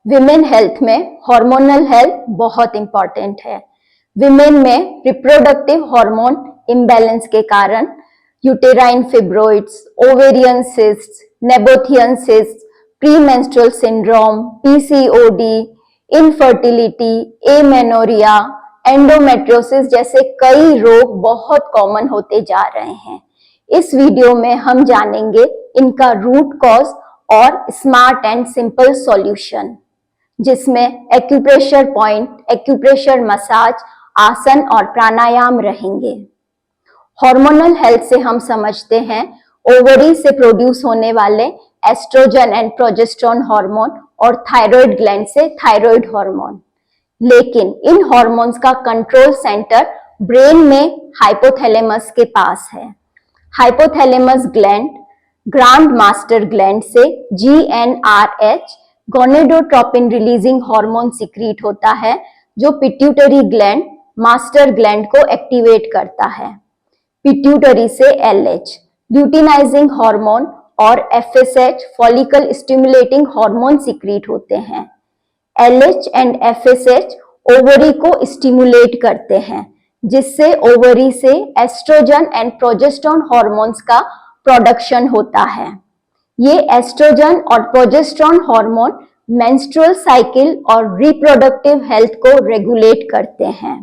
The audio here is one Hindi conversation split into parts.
विमेन हेल्थ में हार्मोनल हेल्थ बहुत इंपॉर्टेंट है। विमेन में रिप्रोडक्टिव हार्मोन इम्बैलेंस के कारण uterine fibroids, ovarian cysts, nabothian cysts, premenstrual syndrome, PCOD, infertility, amenorrhea, endometriosis जैसे कई रोग बहुत कॉमन होते जा रहे हैं। इस वीडियो में हम जानेंगे इनका रूट कॉज और स्मार्ट एंड सिंपल सॉल्यूशन, जिसमें एक्यूप्रेशर पॉइंट, एक्यूप्रेशर मसाज, आसन और प्राणायाम रहेंगे। हार्मोनल हेल्थ से हम समझते हैं ओवरी से प्रोड्यूस होने वाले एस्ट्रोजन एंड प्रोजेस्टेरोन हार्मोन और थायराइड ग्लैंड से थायराइड हार्मोन। लेकिन इन हार्मोन्स का कंट्रोल सेंटर ब्रेन में हाइपोथैलेमस के पास है। Hypothalamus gland grand master gland से GnRH gonadotropin releasing hormone secrete होता है, जो पिट्यूटरी ग्लैंड मास्टर ग्लैंड को एक्टिवेट करता है। पिट्यूटरी से LH ल्यूटिनाइजिंग हार्मोन और FSH follicle stimulating hormone secrete होते हैं। LH एंड FSH ओवरी को स्टिमुलेट करते हैं, जिससे ओवरी से एस्ट्रोजन एंड प्रोजेस्टेरोन हार्मोन्स का प्रोडक्शन होता है। ये एस्ट्रोजन और प्रोजेस्टेरोन हार्मोन मेंस्ट्रुअल साइकिल और रिप्रोडक्टिव हेल्थ को रेगुलेट करते हैं।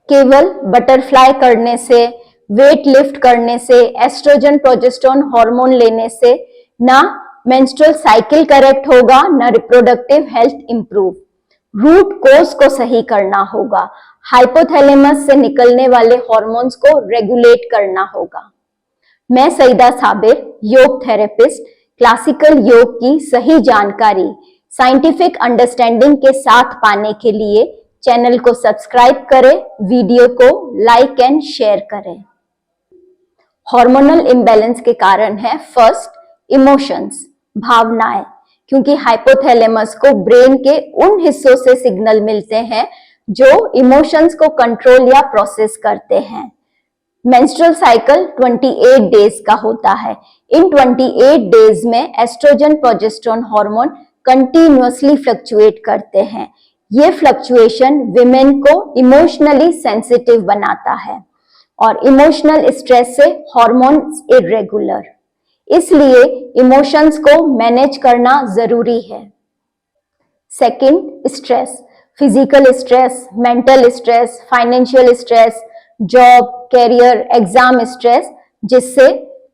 केवल बटरफ्लाई करने से, वेट लिफ्ट करने से, एस्ट्रोजन प्रोजेस्टेरोन हार्मोन लेने से ना मेंस्ट्रुअल साइकिल करेक्ट होगा, ना reproductive health improve. Root cause को सही करना होगा, हाइपोथैलेमस से निकलने वाले हार्मोन्स को रेगुलेट करना होगा। मैं सईदा साबिर, योग थेरेपिस्ट, क्लासिकल योग की सही जानकारी साइंटिफिक अंडरस्टैंडिंग के साथ पाने के लिए चैनल को सब्सक्राइब करें, वीडियो को लाइक एंड शेयर करें। हार्मोनल इम्बैलेंस के कारण है फर्स्ट इमोशंस, भावनाएं, क्योंकि हाइपोथैलेमस को ब्रेन के उन हिस्सों से सिग्नल मिलते हैं जो इमोशंस को कंट्रोल या प्रोसेस करते हैं। मेंस्ट्रुअल साइकिल 28 डेज का होता है। इन 28 डेज में estrogen progesterone hormone continuously fluctuate करते हैं। ये फ्लक्चुएशन विमेन को इमोशनली सेंसिटिव बनाता है और इमोशनल स्ट्रेस से हार्मोन्स इरेगुलर, इसलिए इमोशंस को मैनेज करना जरूरी है। Second, stress, physical stress, mental stress, financial stress, job, career, exam stress, जिससे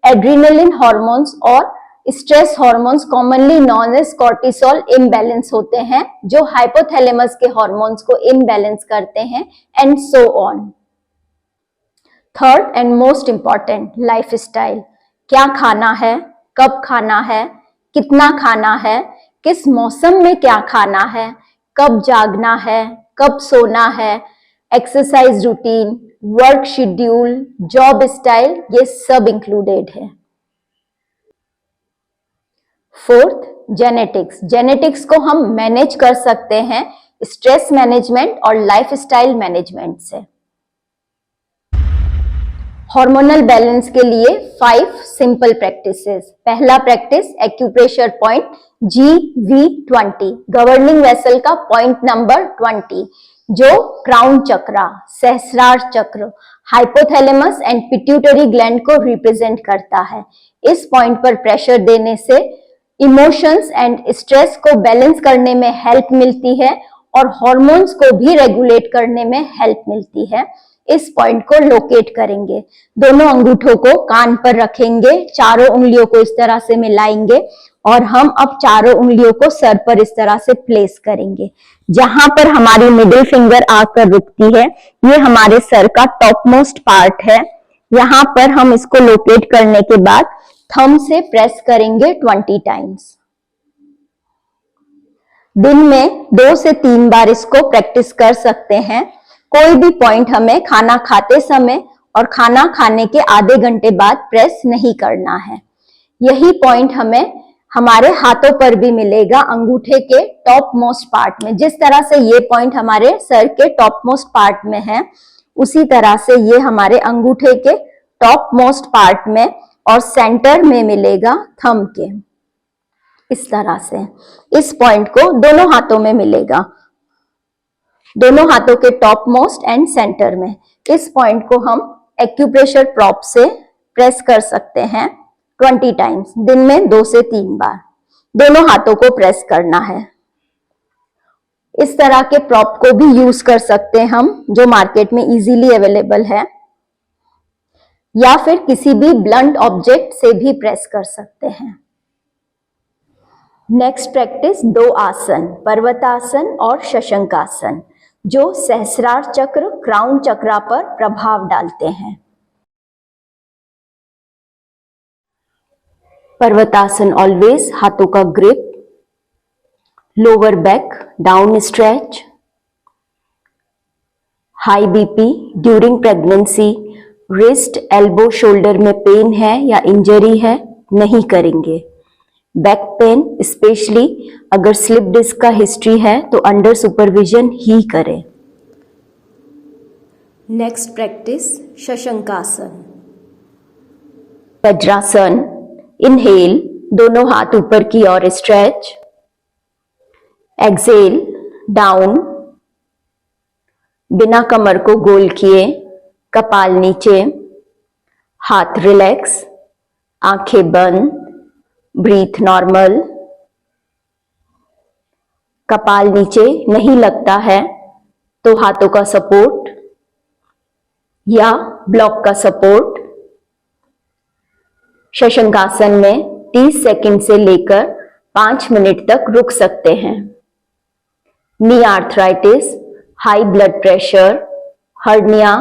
एड्रेनलिन हार्मोन्स और stress hormones commonly known as cortisol imbalance होते हैं, जो हाइपोथैलेमस के हार्मोन्स को इम्बैलेंस करते हैं, and so on. Third and most important, lifestyle. क्या खाना है, कब खाना है, कितना खाना है, किस मौसम में क्या खाना है, कब जागना है, कब सोना है, exercise routine, work schedule, job style, ये सब इंक्लूडेड है। Fourth, genetics. जेनेटिक्स को हम मैनेज कर सकते हैं स्ट्रेस मैनेजमेंट और लाइफस्टाइल मैनेजमेंट से। हार्मोनल बैलेंस के लिए 5 सिंपल प्रैक्टिसेस। पहला practice, acupressure point GV20, governing vessel का पॉइंट नंबर 20, जो क्राउन चक्रा, सहस्रार चक्र, हाइपोथैलेमस एंड पिट्यूटरी ग्लैंड को रिप्रेजेंट करता है। इस पॉइंट पर प्रेशर देने से इमोशंस एंड स्ट्रेस को बैलेंस करने में हेल्प मिलती है और हार्मोन्स को भी रेगुलेट करने में हेल्प मिलती है। इस पॉइंट को लोकेट करेंगे, दोनों अंगूठों को कान पर रखेंगे, चारों उंगलियों को इस तरह से मिलाएंगे और हम अब चारों उंगलियों को सर पर इस तरह से प्लेस करेंगे। जहां पर हमारी मिडिल फिंगर आकर रुकती है, ये हमारे सर का टॉप मोस्ट पार्ट है। यहां पर हम इसको लोकेट करने के बाद थंब से प्रेस करेंगे 20 टाइम्स। दिन में 2 से 3 बार इसको प्रैक्टिस कर सकते हैं। कोई भी पॉइंट हमें खाना खाते समय और खाना खाने के आधे घंटे बाद प्रेस नहीं करना है। यही पॉइंट हमें हमारे हाथों पर भी मिलेगा, अंगूठे के टॉप मोस्ट पार्ट में। जिस तरह से ये पॉइंट हमारे सर के टॉप मोस्ट पार्ट में है, उसी तरह से ये हमारे अंगूठे के टॉप मोस्ट पार्ट में और सेंटर में मिलेगा थंब के। इस तरह से इस पॉइंट को दोनों हाथों में मिलेगा, दोनों हाथों के टॉप मोस्ट एंड सेंटर में। इस पॉइंट को हम एक्यूप्रेशर प्रॉप से प्रेस कर सकते हैं 20 टाइम्स, दिन में 2 से 3 बार दोनों हाथों को प्रेस करना है। इस तरह के प्रॉप को भी यूज कर सकते हैं हम, जो मार्केट में इजीली अवेलेबल है, या फिर किसी भी ब्लंट ऑब्जेक्ट से भी प्रेस कर सकते हैं। नेक्स्ट प्रैक्टिस 2 आसन, पर्वतासन और शशंकासन, जो सहस्रार चक्र क्राउन चक्रा पर प्रभाव डालते हैं। पर्वतासन ऑलवेज हाथों का grip, lower back down stretch, high BP during pregnancy, wrist elbow shoulder में पेन है या इंजरी है नहीं करेंगे। बैक पेन स्पेशली अगर स्लिप डिस्क का हिस्ट्री है तो अंडर सुपरविजन ही करें। नेक्स्ट प्रैक्टिस शशंकासन। वज्रासन, इनहेल, दोनों हाथ ऊपर की ओर स्ट्रेच, एक्सेल डाउन, बिना कमर को गोल किए, कपाल नीचे, हाथ रिलैक्स, आंखें बंद, ब्रीथ नॉर्मल। कपाल नीचे नहीं लगता है तो हाथों का सपोर्ट या ब्लॉक का सपोर्ट। शशंकासन में 30 सेकंड से लेकर 5 मिनट तक रुक सकते हैं। Knee arthritis, high blood pressure, hernia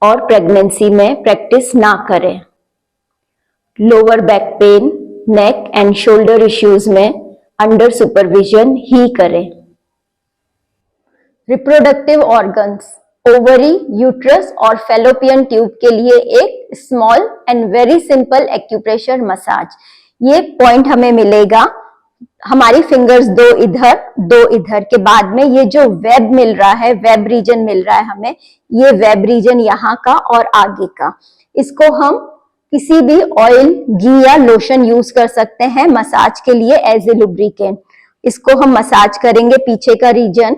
और प्रेगनेंसी में प्रैक्टिस ना करें। Lower back pain, neck and shoulder issues में अंडर सुपरविजन ही करें। रिप्रोडक्टिव ऑर्गन्स, ओवरी, यूट्रस और फैलोपियन ट्यूब के लिए एक small and very simple acupressure massage. ये पॉइंट हमें मिलेगा, हमारी फिंगर्स 2 इधर 2 इधर के बाद में ये जो वेब मिल रहा है, वेब रीजन मिल रहा है हमें, ये वेब रीजन यहाँ का और आगे का, इसको हम किसी भी ऑयल, घी या लोशन यूज कर सकते हैं मसाज के लिए एज ए लुब्रिकेंट। इसको हम मसाज करेंगे पीछे का रीजन,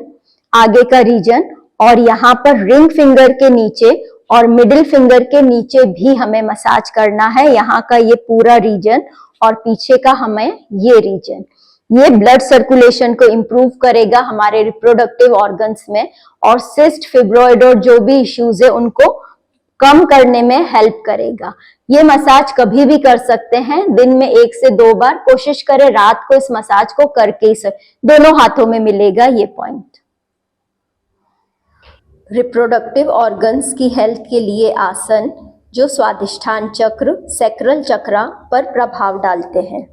आगे का रीजन, और यहाँ पर रिंग फिंगर के नीचे और मिडिल फिंगर के नीचे भी हमें मसाज करना है। यहाँ का ये पूरा रीजन और पीछे का हमें ये रीजन। ये ब्लड सर्कुलेशन को इंप्रूव करेगा हमारे रिप्रोडक्टिव ऑर्गन्स में, और सिस्ट, फिब्रॉइड और जो भी इश्यूज है उनको कम करने में हेल्प करेगा। ये मसाज कभी भी कर सकते हैं, दिन में 1 से 2 बार। कोशिश करें रात को इस मसाज को करके ही दोनों हाथों में मिलेगा ये पॉइंट। रिप्रोडक्टिव ऑर्गन्स की हेल्थ के लिए आसन जो स्वादिष्ठान चक्र, सैक्रल चक्रा पर प्रभाव डालते हैं।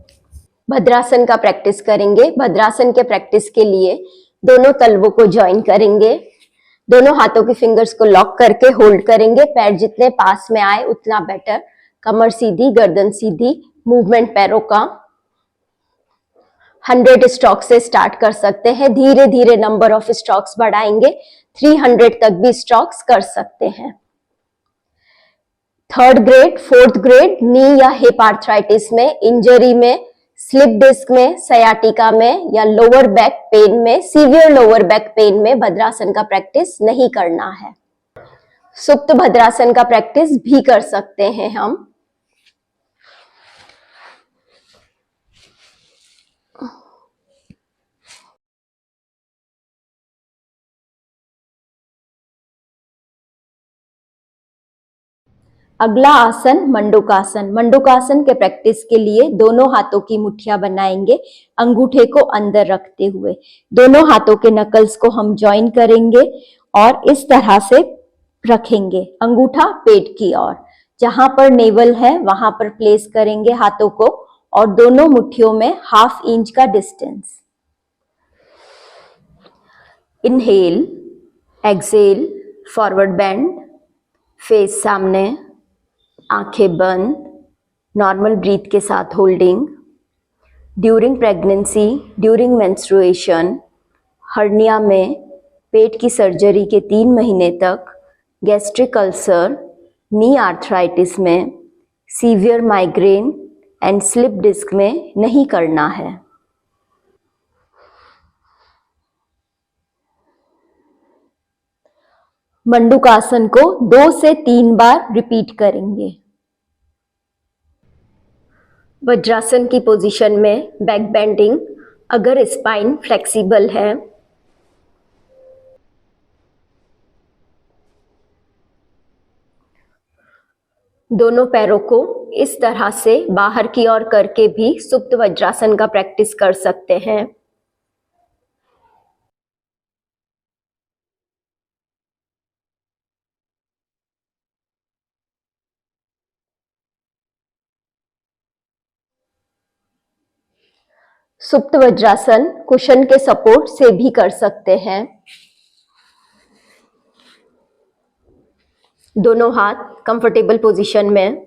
भद्रासन का प्रैक्टिस करेंगे। भद्रासन के प्रैक्टिस के लिए दोनों तलवों को ज्वाइन करेंगे, दोनों हाथों के फिंगर्स को लॉक करके होल्ड करेंगे। पैर जितने पास में आए उतना बेटर। कमर सीधी, गर्दन सीधी, मूवमेंट पैरों का 100 स्ट्रोक से स्टार्ट कर सकते हैं। धीरे धीरे नंबर ऑफ स्ट्रोक्स बढ़ाएंगे, 300 तक भी स्ट्रोक्स कर सकते हैं। 3rd ग्रेड, 4th ग्रेड नी या हिप आर्थराइटिस में, इंजरी में, स्लिप डिस्क में, सयाटिका में या लोअर बैक पेन में, सीवियर लोअर बैक पेन में भद्रासन का प्रैक्टिस नहीं करना है। सुप्त भद्रासन का प्रैक्टिस भी कर सकते हैं हम। अगला आसन मंडूकासन। मंडूकासन के प्रैक्टिस के लिए दोनों हाथों की मुट्ठियां बनाएंगे, अंगूठे को अंदर रखते हुए। दोनों हाथों के नकल्स को हम ज्वाइन करेंगे और इस तरह से रखेंगे, अंगूठा पेट की ओर। जहां पर नेवल है वहां पर प्लेस करेंगे हाथों को और दोनों मुट्ठियों में 1/2 इंच का distance. Inhale, exhale, forward bend, face सामने, आंखें बंद, नॉर्मल ब्रीथ के साथ holding. During pregnancy, during menstruation, hernia में, पेट की सर्जरी के 3 महीने तक, गैस्ट्रिक अल्सर, नी आर्थराइटिस में, severe migraine and slip disc में नहीं करना है। मंडूकासन को 2 से 3 बार रिपीट करेंगे। वज्रासन की पोजीशन में बैक बेंडिंग, अगर स्पाइन फ्लेक्सिबल है, दोनों पैरों को इस तरह से बाहर की ओर करके भी सुप्त वज्रासन का प्रैक्टिस कर सकते हैं। सुप्त वज्रासन कुशन के सपोर्ट से भी कर सकते हैं। दोनों हाथ कंफर्टेबल पोजीशन में,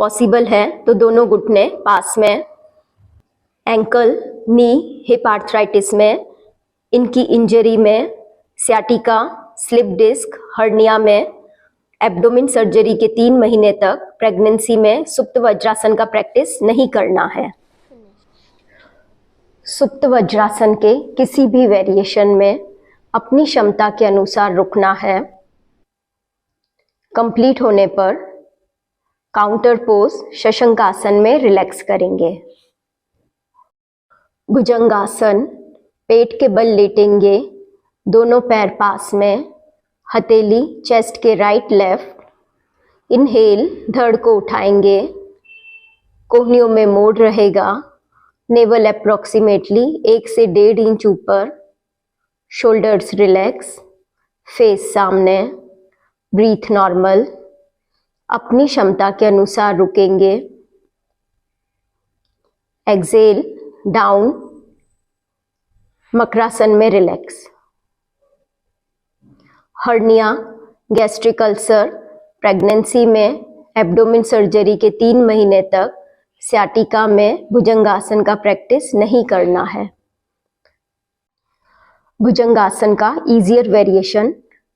पॉसिबल है तो दोनों घुटने पास में। एंकल, नी, हिप आर्थराइटिस में, इनकी इंजरी में, सियाटिका, स्लिप डिस्क, हर्निया में, एब्डोमेन सर्जरी के 3 महीने तक प्रेगनेंसी में सुप्त वज्रासन का प्रैक्टिस नहीं करना है। सुप्त वज्रासन के किसी भी वेरिएशन में अपनी क्षमता के अनुसार रुकना है। कंप्लीट होने पर काउंटर पोज शशंकासन में रिलैक्स करेंगे। भुजंगासन, पेट के बल लेटेंगे, दोनों पैर पास में, हथेली चेस्ट के राइट लेफ्ट। इनहेल, धड़ को उठाएंगे, कोहनियों में मोड़ रहेगा, नेवल अप्रोक्सीमेटली 1 से 1.5 इंच ऊपर, शोल्डर्स रिलैक्स, फेस सामने, ब्रीथ नॉर्मल, अपनी क्षमता के अनुसार रुकेंगे। एक्सेल, डाउन, मकरासन में relax. Hernia, gastric ulcer, pregnancy में एब्डोमेन सर्जरी के 3 महीने तक सियाटिका में भुजंगासन का प्रैक्टिस नहीं करना है। भुजंगासन का इजियर वेरिएशन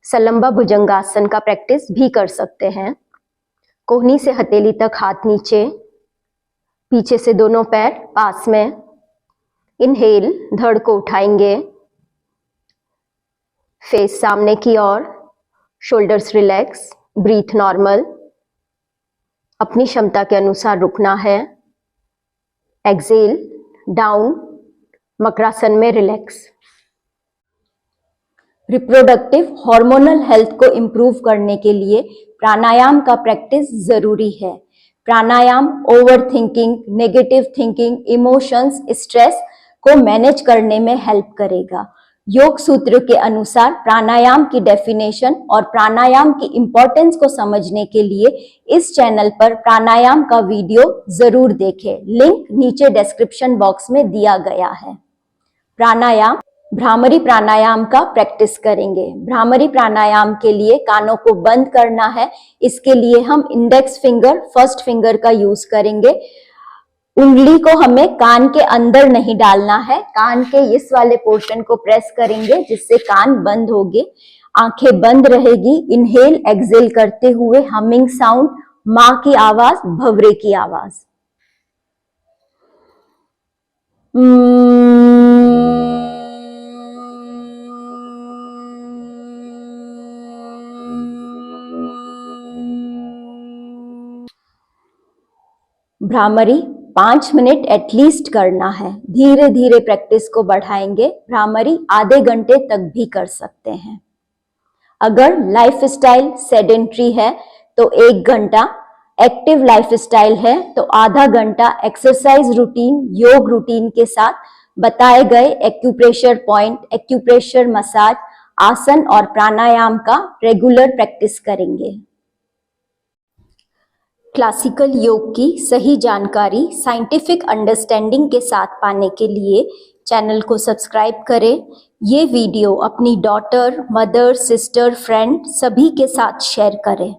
सलंबा भुजंगासन का प्रैक्टिस भी कर सकते हैं। कोहनी से हथेली तक हाथ नीचे, पीछे से दोनों पैर पास में। इनहेल, धड़ को उठाएंगे, फेस सामने की ओर, शोल्डर्स रिलैक्स, ब्रीथ नॉर्मल, अपनी क्षमता के अनुसार रुकना है। एक्सेल, डाउन, मकरासन में रिलैक्स। रिप्रोडक्टिव हार्मोनल हेल्थ को इम्प्रूव करने के लिए प्राणायाम का प्रैक्टिस जरूरी है। प्राणायाम over thinking, negative thinking, emotions, stress को मैनेज करने में हेल्प करेगा। योग सूत्र के अनुसार प्राणायाम की डेफिनेशन और प्राणायाम की इंपॉर्टेंस को समझने के लिए इस चैनल पर प्राणायाम का वीडियो जरूर देखें। लिंक नीचे डिस्क्रिप्शन बॉक्स में दिया गया है। प्राणायाम, भ्रामरी प्राणायाम का प्रैक्टिस करेंगे। भ्रामरी प्राणायाम के लिए कानों को बंद करना है। इसके लिए हम इंडेक्स फिंगर, फर्स्ट फिंगर का यूज करेंगे। उंगली को हमें कान के अंदर नहीं डालना है, कान के इस वाले पोर्शन को प्रेस करेंगे जिससे कान बंद होंगे। आंखें बंद रहेगी। इनहेल एक्सेल करते हुए हमिंग साउंड, माँ की आवाज, भवरे की आवाज। भ्रामरी 5 मिनट एटलीस्ट करना है। धीरे धीरे प्रैक्टिस को बढ़ाएंगे। भ्रामरी आधे घंटे तक भी कर सकते हैं। अगर लाइफस्टाइल सेडेंट्री है तो 1 घंटा, एक्टिव लाइफस्टाइल है तो आधा घंटा एक्सरसाइज रूटीन, योग रूटीन के साथ बताए गए एक्यूप्रेशर पॉइंट, एक्यूप्रेशर मसाज, आसन और प्राणायाम का रेगुलर प्रैक्टिस करेंगे। क्लासिकल योग की सही जानकारी साइंटिफिक अंडरस्टैंडिंग के साथ पाने के लिए चैनल को सब्सक्राइब करें। ये वीडियो अपनी डॉटर, मदर, सिस्टर, फ्रेंड सभी के साथ शेयर करें।